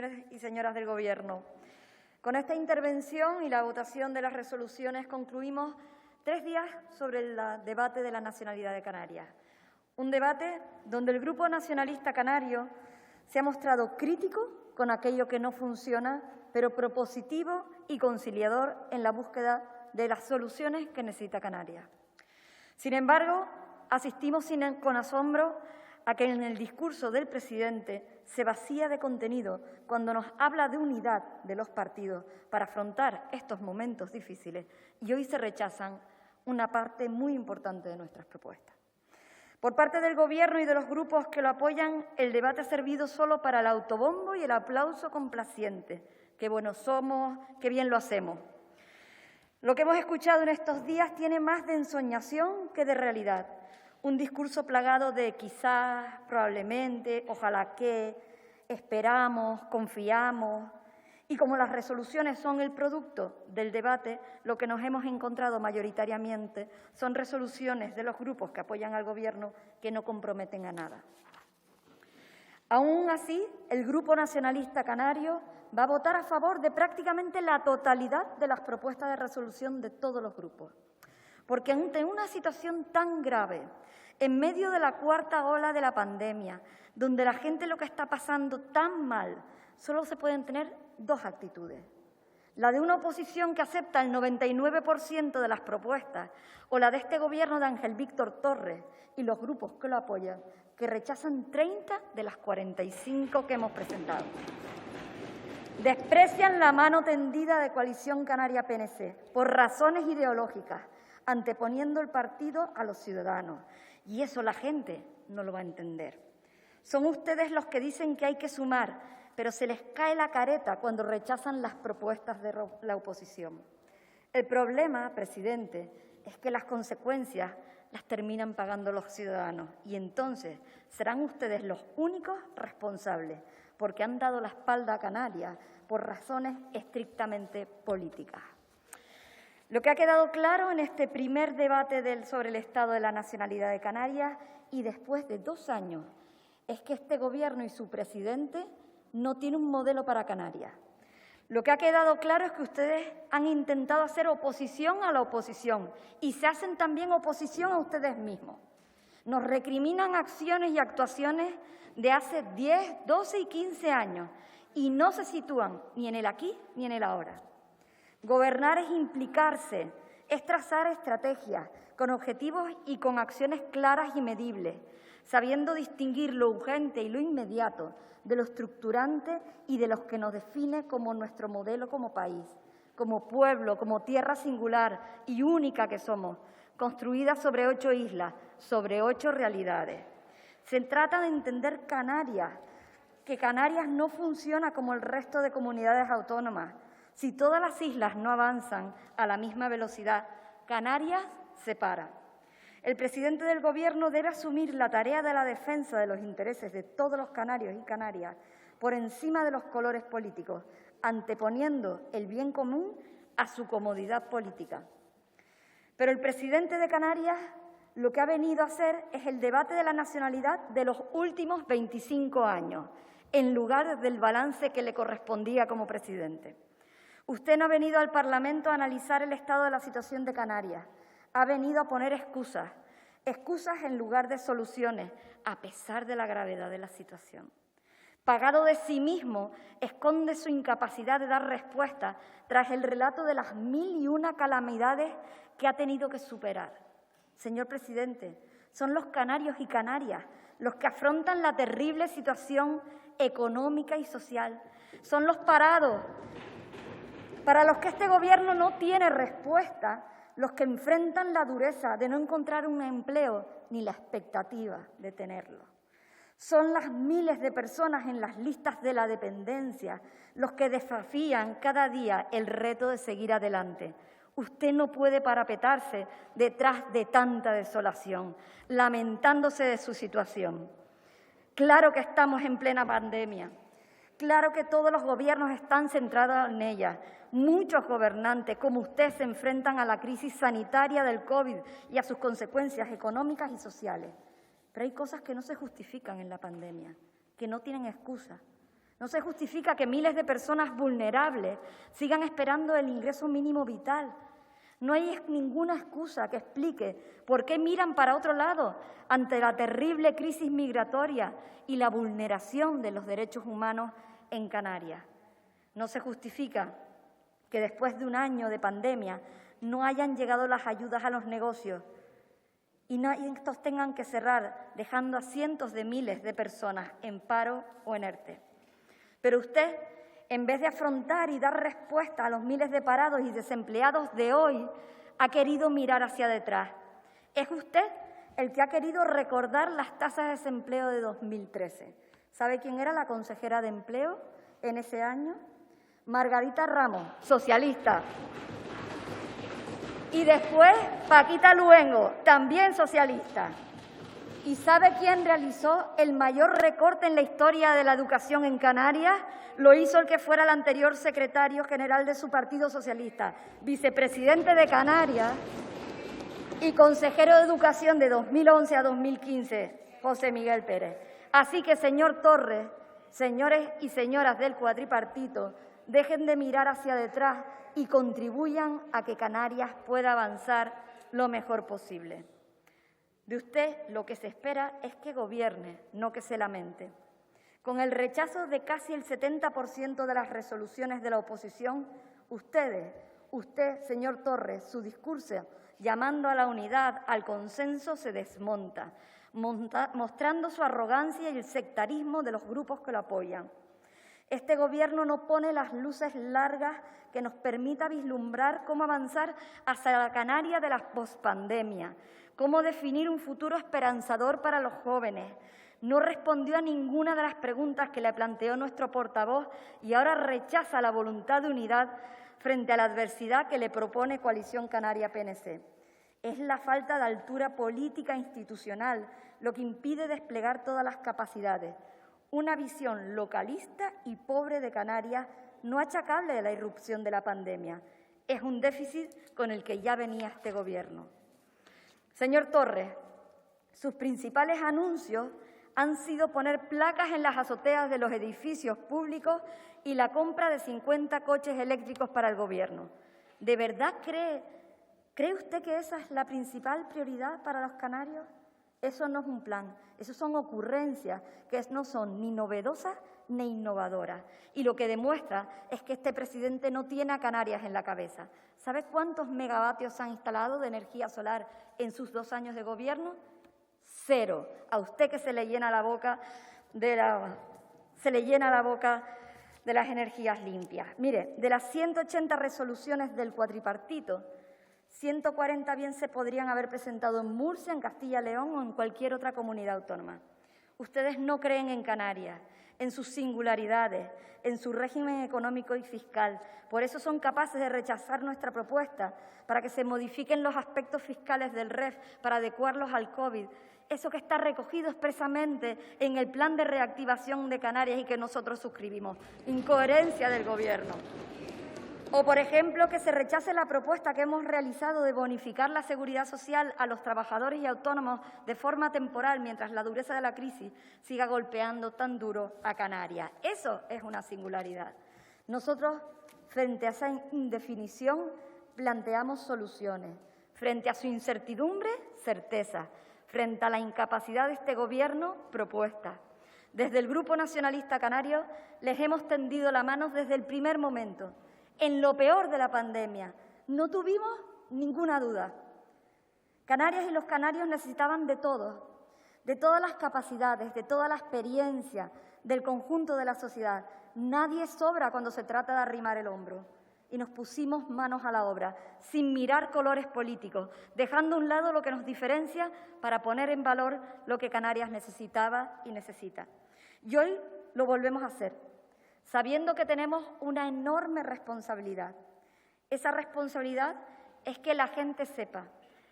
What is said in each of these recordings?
señores y señoras del Gobierno. Con esta intervención y la votación de las resoluciones concluimos 3 días sobre el debate de la nacionalidad de Canarias. Un debate donde el Grupo Nacionalista Canario se ha mostrado crítico con aquello que no funciona, pero propositivo y conciliador en la búsqueda de las soluciones que necesita Canarias. Sin embargo, asistimos con asombro a que en el discurso del presidente se vacía de contenido cuando nos habla de unidad de los partidos para afrontar estos momentos difíciles y hoy se rechazan una parte muy importante de nuestras propuestas. Por parte del Gobierno y de los grupos que lo apoyan, el debate ha servido solo para el autobombo y el aplauso complaciente. Qué buenos somos, qué bien lo hacemos. Lo que hemos escuchado en estos días tiene más de ensoñación que de realidad. Un discurso plagado de quizás, probablemente, ojalá que, esperamos, confiamos. Y como las resoluciones son el producto del debate, lo que nos hemos encontrado mayoritariamente son resoluciones de los grupos que apoyan al Gobierno que no comprometen a nada. Aún así, el Grupo Nacionalista Canario va a votar a favor de prácticamente la totalidad de las propuestas de resolución de todos los grupos. Porque ante una situación tan grave, en medio de la 4ª ola de la pandemia, donde la gente lo que está pasando tan mal, solo se pueden tener 2 actitudes. La de una oposición que acepta el 99% de las propuestas o la de este Gobierno de Ángel Víctor Torres y los grupos que lo apoyan, que rechazan 30 de las 45 que hemos presentado. Desprecian la mano tendida de Coalición Canaria PNC por razones ideológicas, anteponiendo el partido a los ciudadanos. Y eso la gente no lo va a entender. Son ustedes los que dicen que hay que sumar, pero se les cae la careta cuando rechazan las propuestas de la oposición. El problema, presidente, es que las consecuencias las terminan pagando los ciudadanos y entonces serán ustedes los únicos responsables porque han dado la espalda a Canarias por razones estrictamente políticas. Lo que ha quedado claro en este primer debate sobre el estado de la nacionalidad de Canarias y después de 2 años es que este Gobierno y su presidente no tienen un modelo para Canarias. Lo que ha quedado claro es que ustedes han intentado hacer oposición a la oposición y se hacen también oposición a ustedes mismos. Nos recriminan acciones y actuaciones de hace 10, 12 y 15 años y no se sitúan ni en el aquí ni en el ahora. Gobernar es implicarse, es trazar estrategias con objetivos y con acciones claras y medibles, sabiendo distinguir lo urgente y lo inmediato de lo estructurante y de lo que nos define como nuestro modelo como país, como pueblo, como tierra singular y única que somos, construida sobre 8 islas, sobre 8 realidades. Se trata de entender Canarias, que Canarias no funciona como el resto de comunidades autónomas. Si todas las islas no avanzan a la misma velocidad, Canarias se para. El presidente del Gobierno debe asumir la tarea de la defensa de los intereses de todos los canarios y canarias por encima de los colores políticos, anteponiendo el bien común a su comodidad política. Pero el presidente de Canarias lo que ha venido a hacer es el debate de la nacionalidad de los últimos 25 años, en lugar del balance que le correspondía como presidente. Usted no ha venido al Parlamento a analizar el estado de la situación de Canarias. Ha venido a poner excusas en lugar de soluciones, a pesar de la gravedad de la situación. Pagado de sí mismo, esconde su incapacidad de dar respuesta tras el relato de las 1001 calamidades que ha tenido que superar. Señor presidente, son los canarios y canarias los que afrontan la terrible situación económica y social. Son los parados, para los que este Gobierno no tiene respuesta, los que enfrentan la dureza de no encontrar un empleo ni la expectativa de tenerlo. Son las miles de personas en las listas de la dependencia los que desafían cada día el reto de seguir adelante. Usted no puede parapetarse detrás de tanta desolación, lamentándose de su situación. Claro que estamos en plena pandemia. Claro que todos los gobiernos están centrados en ella. Muchos gobernantes, como usted, se enfrentan a la crisis sanitaria del COVID y a sus consecuencias económicas y sociales. Pero hay cosas que no se justifican en la pandemia, que no tienen excusa. No se justifica que miles de personas vulnerables sigan esperando el ingreso mínimo vital. No hay ninguna excusa que explique por qué miran para otro lado ante la terrible crisis migratoria y la vulneración de los derechos humanos en Canarias. No se justifica que después de un año de pandemia no hayan llegado las ayudas a los negocios y estos tengan que cerrar, dejando a cientos de miles de personas en paro o en ERTE. Pero usted, en vez de afrontar y dar respuesta a los miles de parados y desempleados de hoy, ha querido mirar hacia detrás. Es usted el que ha querido recordar las tasas de desempleo de 2013. ¿Sabe quién era la consejera de Empleo en ese año? Margarita Ramos, socialista. Y después Paquita Luengo, también socialista. ¿Y sabe quién realizó el mayor recorte en la historia de la educación en Canarias? Lo hizo el que fuera el anterior secretario general de su Partido Socialista, vicepresidente de Canarias y consejero de Educación de 2011 a 2015, José Miguel Pérez. Así que, señor Torres, señores y señoras del cuatripartito, dejen de mirar hacia detrás y contribuyan a que Canarias pueda avanzar lo mejor posible. De usted lo que se espera es que gobierne, no que se lamente. Con el rechazo de casi el 70% de las resoluciones de la oposición, usted, señor Torres, su discurso llamando a la unidad, al consenso, se desmonta, mostrando su arrogancia y el sectarismo de los grupos que lo apoyan. Este Gobierno no pone las luces largas que nos permita vislumbrar cómo avanzar hacia la Canaria de la pospandemia, cómo definir un futuro esperanzador para los jóvenes. No respondió a ninguna de las preguntas que le planteó nuestro portavoz y ahora rechaza la voluntad de unidad frente a la adversidad que le propone Coalición Canaria PNC. Es la falta de altura política e institucional lo que impide desplegar todas las capacidades. Una visión localista y pobre de Canarias no achacable de la irrupción de la pandemia. Es un déficit con el que ya venía este Gobierno. Señor Torres, sus principales anuncios han sido poner placas en las azoteas de los edificios públicos y la compra de 50 coches eléctricos para el Gobierno. ¿De verdad cree usted que esa es la principal prioridad para los canarios? Eso no es un plan, eso son ocurrencias que no son ni novedosas ni innovadoras. Y lo que demuestra es que este presidente no tiene a Canarias en la cabeza. ¿Sabe cuántos megavatios se han instalado de energía solar en sus 2 años de gobierno? 0. A usted que se le llena la boca de las energías limpias. Mire, de las 180 resoluciones del cuatripartito, 140 bien se podrían haber presentado en Murcia, en Castilla y León o en cualquier otra comunidad autónoma. Ustedes no creen en Canarias, en sus singularidades, en su régimen económico y fiscal. Por eso son capaces de rechazar nuestra propuesta para que se modifiquen los aspectos fiscales del REF para adecuarlos al COVID. Eso que está recogido expresamente en el Plan de Reactivación de Canarias y que nosotros suscribimos. Incoherencia del Gobierno. O, por ejemplo, que se rechace la propuesta que hemos realizado de bonificar la seguridad social a los trabajadores y autónomos de forma temporal mientras la dureza de la crisis siga golpeando tan duro a Canarias. Eso es una singularidad. Nosotros, frente a esa indefinición, planteamos soluciones. Frente a su incertidumbre, certeza. Frente a la incapacidad de este Gobierno, propuestas. Desde el Grupo Nacionalista Canario les hemos tendido la mano desde el primer momento. En lo peor de la pandemia, no tuvimos ninguna duda. Canarias y los canarios necesitaban de todos, de todas las capacidades, de toda la experiencia del conjunto de la sociedad. Nadie sobra cuando se trata de arrimar el hombro. Y nos pusimos manos a la obra, sin mirar colores políticos, dejando a un lado lo que nos diferencia para poner en valor lo que Canarias necesitaba y necesita. Y hoy lo volvemos a hacer, sabiendo que tenemos una enorme responsabilidad. Esa responsabilidad es que la gente sepa,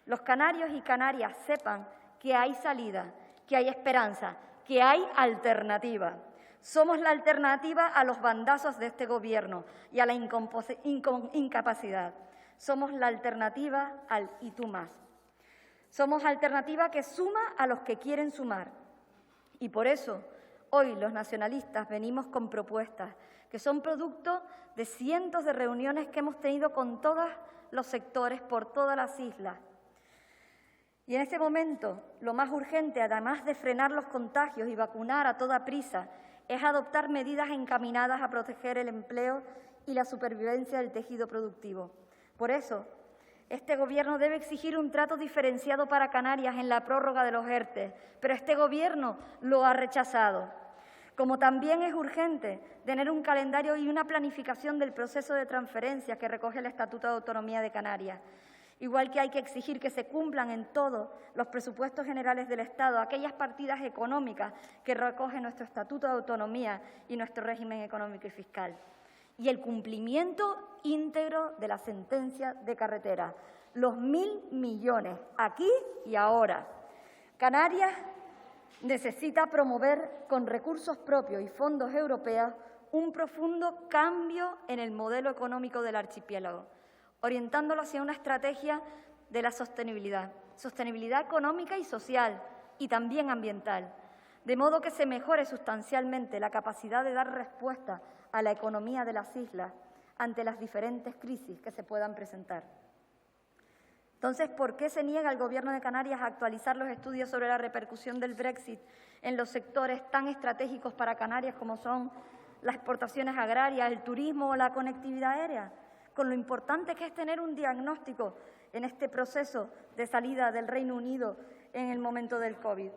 los canarios y canarias sepan que hay salida, que hay esperanza, que hay alternativa. Somos la alternativa a los bandazos de este Gobierno y a la incapacidad. Somos la alternativa al y tú más. Somos alternativa que suma a los que quieren sumar. Y por eso, Hoy los nacionalistas venimos con propuestas que son producto de cientos de reuniones que hemos tenido con todos los sectores por todas las islas. Y en este momento, lo más urgente, además de frenar los contagios y vacunar a toda prisa, es adoptar medidas encaminadas a proteger el empleo y la supervivencia del tejido productivo. Por eso, este Gobierno debe exigir un trato diferenciado para Canarias en la prórroga de los ERTE, pero este Gobierno lo ha rechazado. Como también es urgente tener un calendario y una planificación del proceso de transferencias que recoge el Estatuto de Autonomía de Canarias. Igual que hay que exigir que se cumplan en todos los presupuestos generales del Estado aquellas partidas económicas que recoge nuestro Estatuto de Autonomía y nuestro régimen económico y fiscal. Y el cumplimiento íntegro de la sentencia de carretera, los 1.000 millones, aquí y ahora. Canarias necesita promover con recursos propios y fondos europeos un profundo cambio en el modelo económico del archipiélago, orientándolo hacia una estrategia de la sostenibilidad económica y social y también ambiental, de modo que se mejore sustancialmente la capacidad de dar respuesta a la economía de las islas ante las diferentes crisis que se puedan presentar. Entonces, ¿por qué se niega el Gobierno de Canarias a actualizar los estudios sobre la repercusión del Brexit en los sectores tan estratégicos para Canarias como son las exportaciones agrarias, el turismo o la conectividad aérea? Con lo importante que es tener un diagnóstico en este proceso de salida del Reino Unido en el momento del COVID.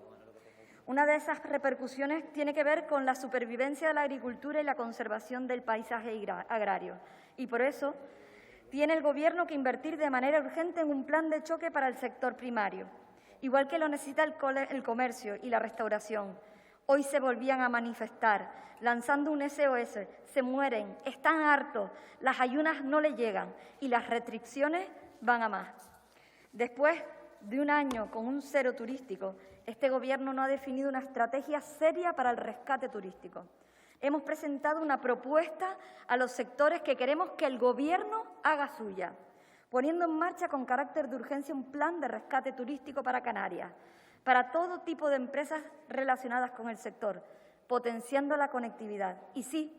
Una de esas repercusiones tiene que ver con la supervivencia de la agricultura y la conservación del paisaje agrario. Y por eso tiene el Gobierno que invertir de manera urgente en un plan de choque para el sector primario, igual que lo necesita el comercio y la restauración. Hoy se volvían a manifestar, lanzando un SOS. Se mueren, están hartos, las ayudas no les llegan y las restricciones van a más. Después de un año con un cero turístico, este Gobierno no ha definido una estrategia seria para el rescate turístico. Hemos presentado una propuesta a los sectores que queremos que el Gobierno haga suya, poniendo en marcha con carácter de urgencia un plan de rescate turístico para Canarias, para todo tipo de empresas relacionadas con el sector, potenciando la conectividad. Y sí,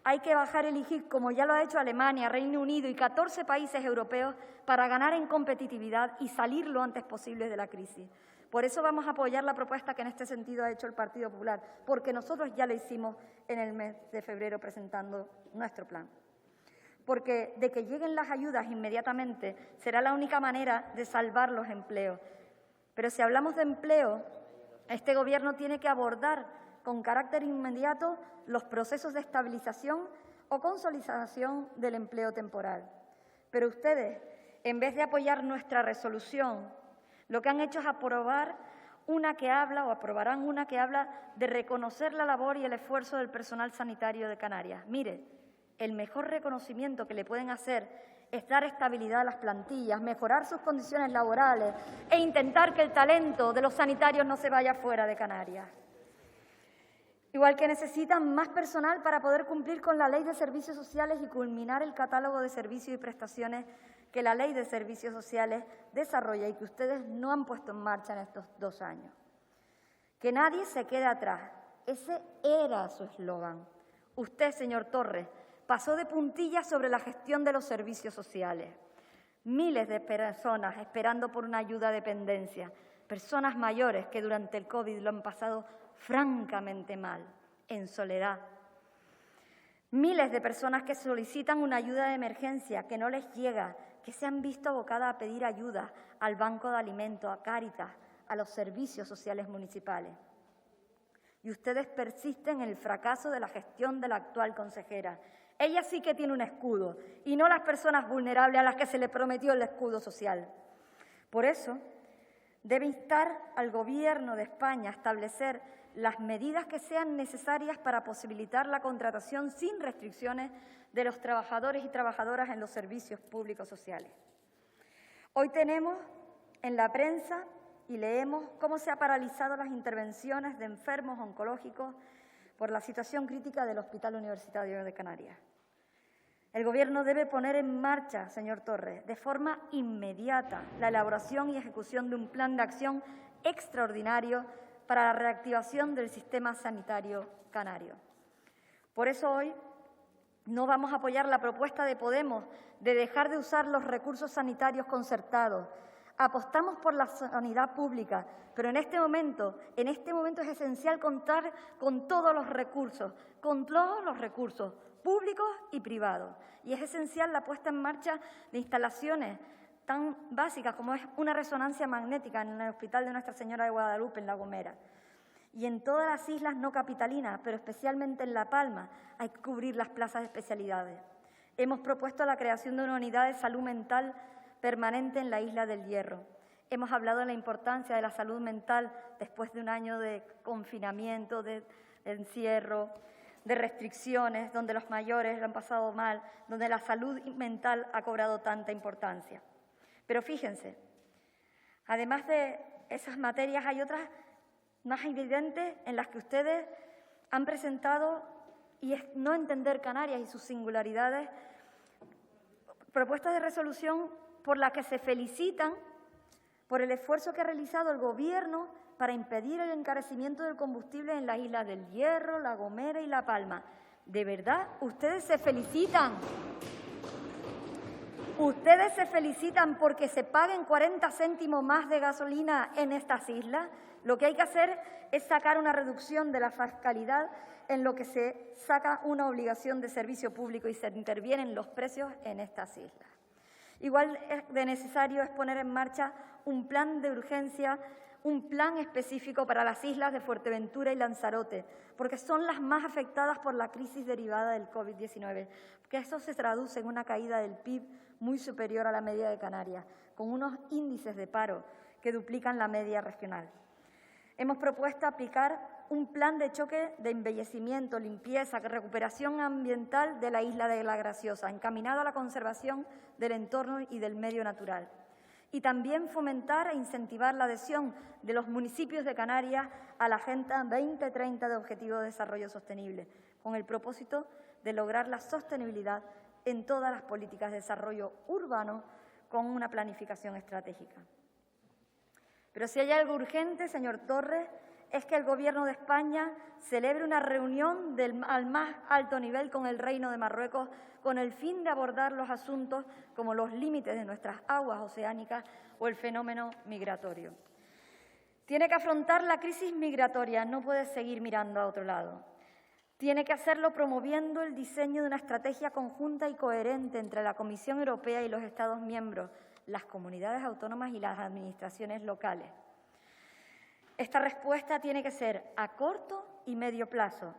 hay que bajar el IGIC, como ya lo ha hecho Alemania, Reino Unido y 14 países europeos, para ganar en competitividad y salir lo antes posible de la crisis. Por eso vamos a apoyar la propuesta que en este sentido ha hecho el Partido Popular, porque nosotros ya lo hicimos en el mes de febrero presentando nuestro plan. Porque de que lleguen las ayudas inmediatamente será la única manera de salvar los empleos. Pero si hablamos de empleo, este Gobierno tiene que abordar con carácter inmediato los procesos de estabilización o consolidación del empleo temporal. Pero ustedes, en vez de apoyar nuestra resolución, lo que han hecho es aprobarán una que habla de reconocer la labor y el esfuerzo del personal sanitario de Canarias. Mire, el mejor reconocimiento que le pueden hacer es dar estabilidad a las plantillas, mejorar sus condiciones laborales e intentar que el talento de los sanitarios no se vaya fuera de Canarias. Igual que necesitan más personal para poder cumplir con la Ley de Servicios Sociales y culminar el catálogo de servicios y prestaciones que la Ley de Servicios Sociales desarrolla y que ustedes no han puesto en marcha en estos 2 años. Que nadie se quede atrás. Ese era su eslogan. Usted, señor Torres, pasó de puntillas sobre la gestión de los servicios sociales. Miles de personas esperando por una ayuda a dependencia, personas mayores que durante el COVID lo han pasado francamente mal, en soledad. Miles de personas que solicitan una ayuda de emergencia que no les llega, que se han visto abocadas a pedir ayuda al Banco de Alimentos, a Cáritas, a los servicios sociales municipales. Y ustedes persisten en el fracaso de la gestión de la actual consejera. Ella sí que tiene un escudo, y no las personas vulnerables a las que se le prometió el escudo social. Por eso, debe instar al Gobierno de España a establecer las medidas que sean necesarias para posibilitar la contratación sin restricciones de los trabajadores y trabajadoras en los servicios públicos sociales. Hoy tenemos en la prensa y leemos cómo se han paralizado las intervenciones de enfermos oncológicos por la situación crítica del Hospital Universitario de Canarias. El Gobierno debe poner en marcha, señor Torres, de forma inmediata la elaboración y ejecución de un plan de acción extraordinario para la reactivación del sistema sanitario canario. Por eso hoy no vamos a apoyar la propuesta de Podemos de dejar de usar los recursos sanitarios concertados. Apostamos por la sanidad pública, pero en este momento es esencial contar con todos los recursos públicos y privados. Y es esencial la puesta en marcha de instalaciones tan básicas como es una resonancia magnética en el Hospital de Nuestra Señora de Guadalupe, en La Gomera. Y en todas las islas no capitalinas, pero especialmente en La Palma, hay que cubrir las plazas de especialidades. Hemos propuesto la creación de una unidad de salud mental permanente en la Isla del Hierro. Hemos hablado de la importancia de la salud mental después de un año de confinamiento, de encierro, de restricciones, donde los mayores lo han pasado mal, donde la salud mental ha cobrado tanta importancia. Pero fíjense, además de esas materias hay otras más evidentes en las que ustedes han presentado, y es no entender Canarias y sus singularidades, propuestas de resolución por las que se felicitan por el esfuerzo que ha realizado el Gobierno para impedir el encarecimiento del combustible en las Islas del Hierro, La Gomera y La Palma. ¿De verdad ustedes se felicitan? ¿Ustedes se felicitan porque se paguen 40 céntimos más de gasolina en estas islas? Lo que hay que hacer es sacar una reducción de la fiscalidad en lo que se saca una obligación de servicio público y se intervienen los precios en estas islas. Igual de necesario es poner en marcha un plan de urgencia, un plan específico para las islas de Fuerteventura y Lanzarote, porque son las más afectadas por la crisis derivada del COVID-19, porque eso se traduce en una caída del PIB muy superior a la media de Canarias, con unos índices de paro que duplican la media regional. Hemos propuesto aplicar un plan de choque de embellecimiento, limpieza, recuperación ambiental de la isla de La Graciosa, encaminado a la conservación del entorno y del medio natural. Y también fomentar e incentivar la adhesión de los municipios de Canarias a la Agenda 2030 de Objetivos de Desarrollo Sostenible, con el propósito de lograr la sostenibilidad en todas las políticas de desarrollo urbano con una planificación estratégica. Pero si hay algo urgente, señor Torres, es que el Gobierno de España celebre una reunión al más alto nivel con el Reino de Marruecos con el fin de abordar los asuntos como los límites de nuestras aguas oceánicas o el fenómeno migratorio. Tiene que afrontar la crisis migratoria, no puede seguir mirando a otro lado. Tiene que hacerlo promoviendo el diseño de una estrategia conjunta y coherente entre la Comisión Europea y los Estados miembros, las comunidades autónomas y las administraciones locales. Esta respuesta tiene que ser a corto y medio plazo,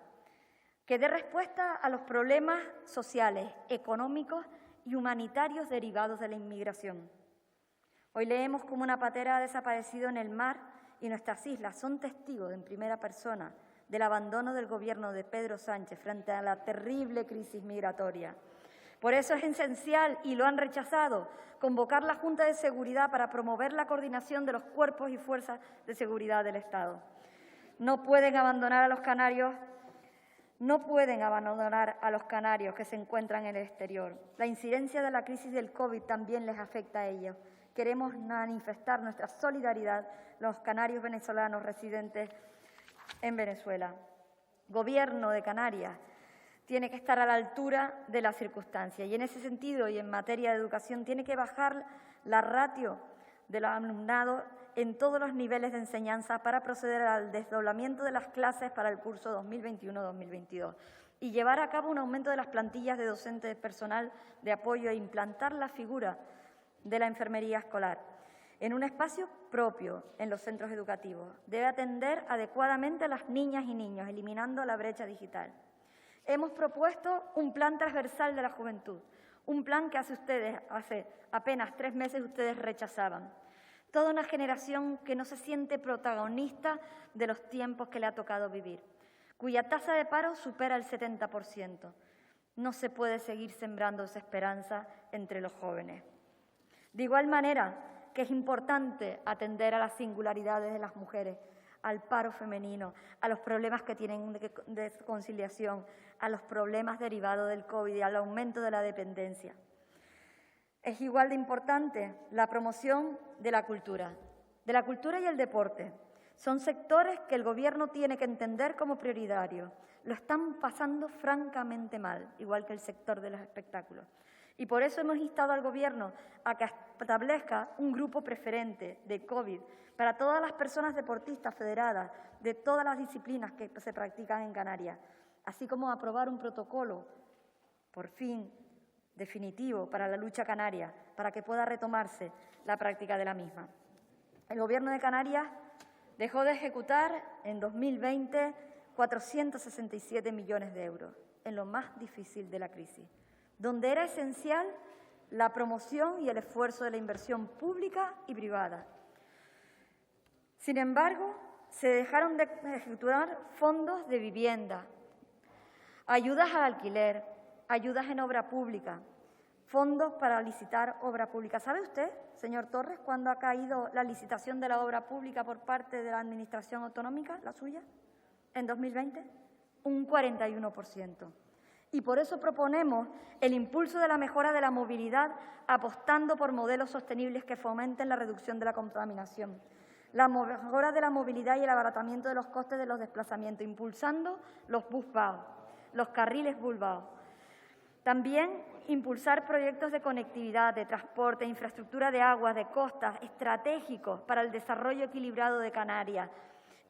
que dé respuesta a los problemas sociales, económicos y humanitarios derivados de la inmigración. Hoy leemos cómo una patera ha desaparecido en el mar y nuestras islas son testigos en primera persona del abandono del Gobierno de Pedro Sánchez frente a la terrible crisis migratoria. Por eso es esencial, y lo han rechazado, convocar la Junta de Seguridad para promover la coordinación de los cuerpos y fuerzas de seguridad del Estado. No pueden abandonar a los canarios que se encuentran en el exterior. La incidencia de la crisis del COVID también les afecta a ellos. Queremos manifestar nuestra solidaridad los canarios venezolanos residentes en Venezuela. Gobierno de Canarias tiene que estar a la altura de las circunstancias y en ese sentido y en materia de educación tiene que bajar la ratio de los alumnados en todos los niveles de enseñanza para proceder al desdoblamiento de las clases para el curso 2021-2022 y llevar a cabo un aumento de las plantillas de docentes de personal de apoyo e implantar la figura de la enfermería escolar en un espacio propio en los centros educativos. Debe atender adecuadamente a las niñas y niños, eliminando la brecha digital. Hemos propuesto un plan transversal de la juventud, un plan que hace apenas 3 meses ustedes rechazaban. Toda una generación que no se siente protagonista de los tiempos que le ha tocado vivir, cuya tasa de paro supera el 70%. No se puede seguir sembrando desesperanza entre los jóvenes. De igual manera que es importante atender a las singularidades de las mujeres, al paro femenino, a los problemas que tienen de conciliación, a los problemas derivados del COVID y al aumento de la dependencia. Es igual de importante la promoción de la cultura y el deporte. Son sectores que el Gobierno tiene que entender como prioritarios. Lo están pasando francamente mal, igual que el sector de los espectáculos. Y por eso hemos instado al Gobierno a que establezca un grupo preferente de COVID para todas las personas deportistas federadas de todas las disciplinas que se practican en Canarias, así como aprobar un protocolo, por fin, definitivo para la lucha canaria, para que pueda retomarse la práctica de la misma. El Gobierno de Canarias dejó de ejecutar en 2020 467 millones de euros, en lo más difícil de la crisis, donde era esencial la promoción y el esfuerzo de la inversión pública y privada. Sin embargo, se dejaron de ejecutar fondos de vivienda, ayudas al alquiler, ayudas en obra pública, fondos para licitar obra pública. ¿Sabe usted, señor Torres, cuándo ha caído la licitación de la obra pública por parte de la Administración autonómica, la suya? ¿En 2020? Un 41%. Y por eso proponemos el impulso de la mejora de la movilidad, apostando por modelos sostenibles que fomenten la reducción de la contaminación, la mejora de la movilidad y el abaratamiento de los costes de los desplazamientos, impulsando los bus-BAO, los carriles bus-BAO. También impulsar proyectos de conectividad, de transporte, infraestructura de aguas, de costas, estratégicos para el desarrollo equilibrado de Canarias,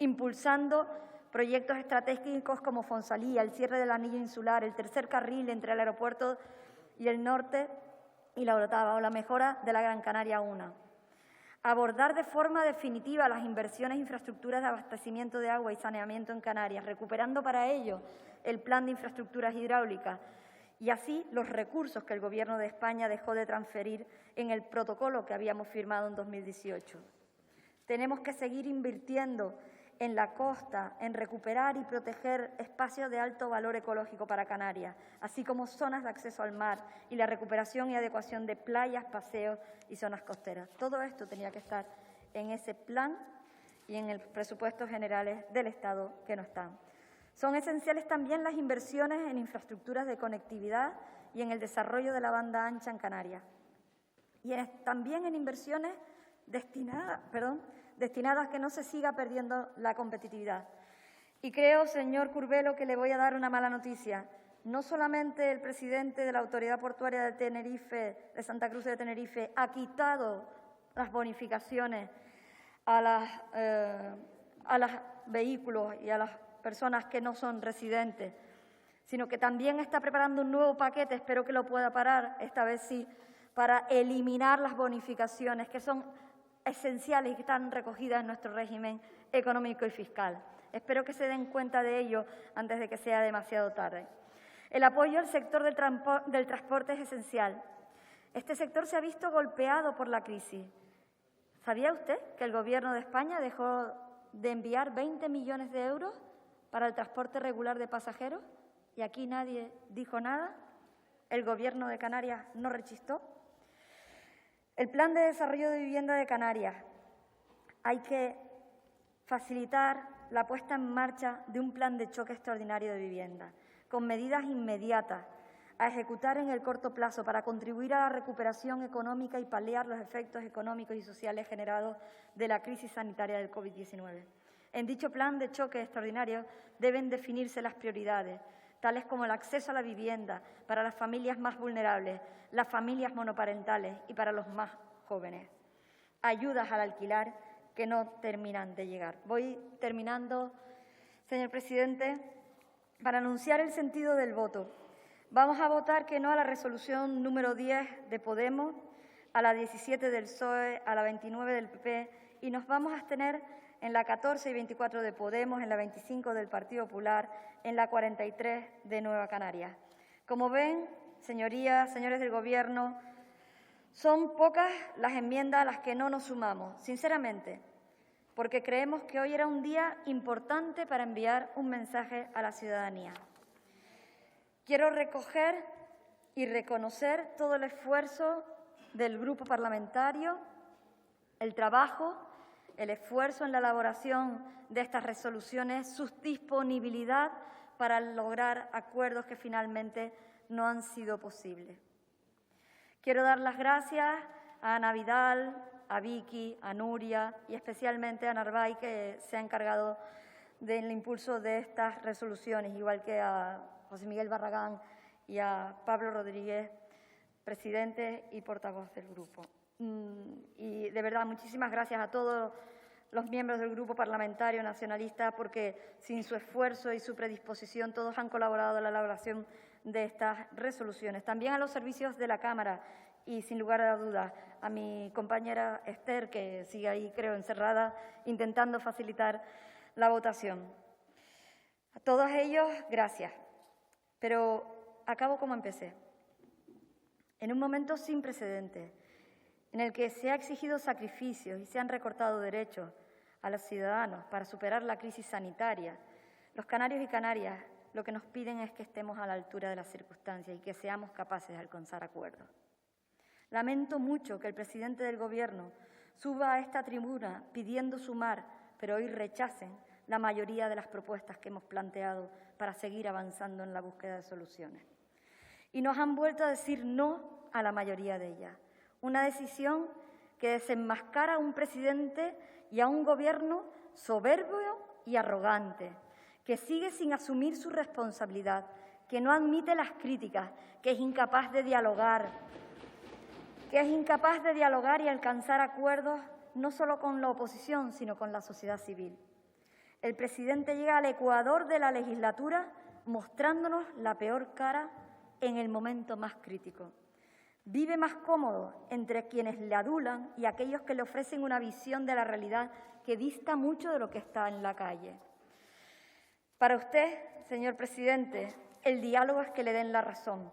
impulsando proyectos estratégicos como Fonsalía, el cierre del anillo insular, el tercer carril entre el aeropuerto y el norte y la Orotava, o la mejora de la Gran Canaria 1. Abordar de forma definitiva las inversiones en infraestructuras de abastecimiento de agua y saneamiento en Canarias, recuperando para ello el plan de infraestructuras hidráulicas y así los recursos que el Gobierno de España dejó de transferir en el protocolo que habíamos firmado en 2018. Tenemos que seguir invirtiendo en la costa, en recuperar y proteger espacios de alto valor ecológico para Canarias, así como zonas de acceso al mar y la recuperación y adecuación de playas, paseos y zonas costeras. Todo esto tenía que estar en ese plan y en el presupuesto generales del Estado que no están. Son esenciales también las inversiones en infraestructuras de conectividad y en el desarrollo de la banda ancha en Canarias. Y también en inversiones destinadas a que no se siga perdiendo la competitividad. Y creo, señor Curbelo, que le voy a dar una mala noticia. No solamente el presidente de la Autoridad Portuaria de Tenerife, de Santa Cruz de Tenerife, ha quitado las bonificaciones a los vehículos y a las personas que no son residentes, sino que también está preparando un nuevo paquete, espero que lo pueda parar, esta vez sí, para eliminar las bonificaciones que son esenciales y que están recogidas en nuestro régimen económico y fiscal. Espero que se den cuenta de ello antes de que sea demasiado tarde. El apoyo al sector del transporte es esencial. Este sector se ha visto golpeado por la crisis. ¿Sabía usted que el Gobierno de España dejó de enviar 20 millones de euros para el transporte regular de pasajeros? Y aquí nadie dijo nada. El Gobierno de Canarias no rechistó. El Plan de Desarrollo de Vivienda de Canarias. Hay que facilitar la puesta en marcha de un plan de choque extraordinario de vivienda, con medidas inmediatas a ejecutar en el corto plazo para contribuir a la recuperación económica y paliar los efectos económicos y sociales generados de la crisis sanitaria del COVID-19. En dicho plan de choque extraordinario deben definirse las prioridades, tales como el acceso a la vivienda para las familias más vulnerables, las familias monoparentales y para los más jóvenes. Ayudas al alquiler que no terminan de llegar. Voy terminando, señor presidente, para anunciar el sentido del voto. Vamos a votar que no a la resolución número 10 de Podemos, a la 17 del PSOE, a la 29 del PP y nos vamos a abstener en la 14 y 24 de Podemos, en la 25 del Partido Popular, en la 43 de Nueva Canarias. Como ven, señorías, señores del Gobierno, son pocas las enmiendas a las que no nos sumamos, sinceramente, porque creemos que hoy era un día importante para enviar un mensaje a la ciudadanía. Quiero recoger y reconocer todo el esfuerzo del grupo parlamentario, el trabajo, el esfuerzo en la elaboración de estas resoluciones, su disponibilidad para lograr acuerdos que finalmente no han sido posibles. Quiero dar las gracias a Ana Vidal, a Vicky, a Nuria y especialmente a Narvay, que se ha encargado del impulso de estas resoluciones, igual que a José Miguel Barragán y a Pablo Rodríguez, presidente y portavoz del grupo. Y de verdad, muchísimas gracias a todos los miembros del Grupo Parlamentario Nacionalista, porque sin su esfuerzo y su predisposición todos han colaborado en la elaboración de estas resoluciones. También a los servicios de la Cámara y, sin lugar a dudas, a mi compañera Esther, que sigue ahí, creo, encerrada, intentando facilitar la votación. A todos ellos, gracias. Pero acabo como empecé. En un momento sin precedentes, en el que se ha exigido sacrificios y se han recortado derechos a los ciudadanos para superar la crisis sanitaria, los canarios y canarias lo que nos piden es que estemos a la altura de las circunstancias y que seamos capaces de alcanzar acuerdos. Lamento mucho que el presidente del Gobierno suba a esta tribuna pidiendo sumar, pero hoy rechacen la mayoría de las propuestas que hemos planteado para seguir avanzando en la búsqueda de soluciones. Y nos han vuelto a decir no a la mayoría de ellas. Una decisión que desenmascara a un presidente y a un Gobierno soberbio y arrogante, que sigue sin asumir su responsabilidad, que no admite las críticas, que es incapaz de dialogar, y alcanzar acuerdos no solo con la oposición, sino con la sociedad civil. El presidente llega al ecuador de la legislatura mostrándonos la peor cara en el momento más crítico. Vive más cómodo entre quienes le adulan y aquellos que le ofrecen una visión de la realidad que dista mucho de lo que está en la calle. Para usted, señor presidente, el diálogo es que le den la razón.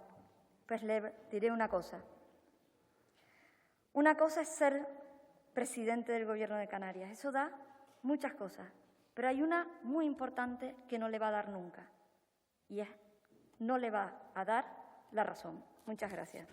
Pues le diré una cosa. Una cosa es ser presidente del Gobierno de Canarias. Eso da muchas cosas. Pero hay una muy importante que no le va a dar nunca. Y es, no le va a dar la razón. Muchas gracias.